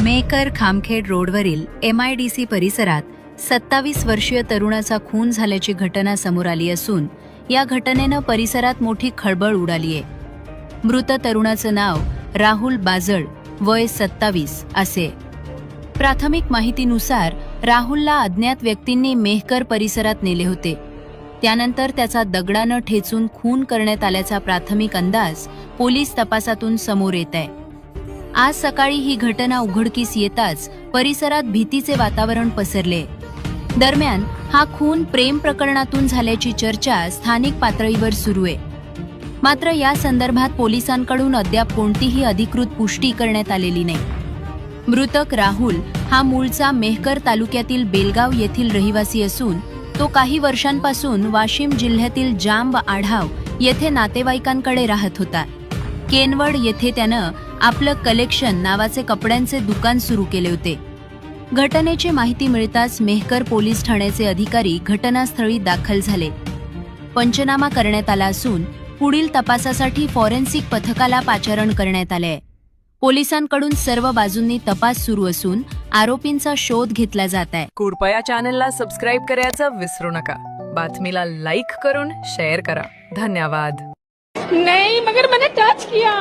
Maker Khamkhed रोडवरील MIDC परिसरात 27 वर्षीय तरुणाचा खून झाल्याची घटना समोर आली असून या घटनेनं परिसरात मोठी खळबळ उडाली आहे। मृत तरुणाचं नाव राहुल बाजळ, वय 27 असे। प्राथमिक माहितीनुसार राहुलला अज्ञात व्यक्तींनी मेहकर परिसरात नेले होते। त्यानंतर त्याचा दगडानं ठेचून खून करण्यात आल्याचा प्राथमिक अंदाज पोलीस तपासातून समोर येत आहे। आज सकाळी ही घटना उघडकीस येताच परिसरात भीतीचे वातावरण पसरले। दरम्यान हा खून प्रेम प्रकरणातून झाल्याची चर्चा स्थानिक पातळीवर सुरू आहे। मात्र या संदर्भात पोलिसांकडून अद्याप कोणतीही अधिकृत पुष्टी करण्यात आलेली नाही। मृतक राहुल हा मूळचा मेहकर तालुक्यातील बेलगाव येथील रहिवासी असून तो काही वर्षांपासून वाशिम जिल्ह्यातील जांब आढाव येथे नातेवाईकांकडे राहत होता। केनवड येथे त्यानं आपलं कलेक्शन नावाचे कपड्यांचे दुकान सुरू केले होते। घटनेची माहिती मिळताच मेहकर पोलीस ठाण्याचे अधिकारी घटनास्थळी दाखल झाले। पंचनामा करण्यात आला असून पुढील तपासासाठी फॉरेन्सिक पथकाला पाचारण करण्यात आले। पोलिसांकडून सर्व बाजूंनी तपास सुरू असून आरोपींचा शोध घेतला जात आहे। कृपया चॅनलला सबस्क्राइब करायचं विसरू नका। बातमीला लाईक करून शेअर करा। धन्यवाद। नहीं, मगर मैंने टच किया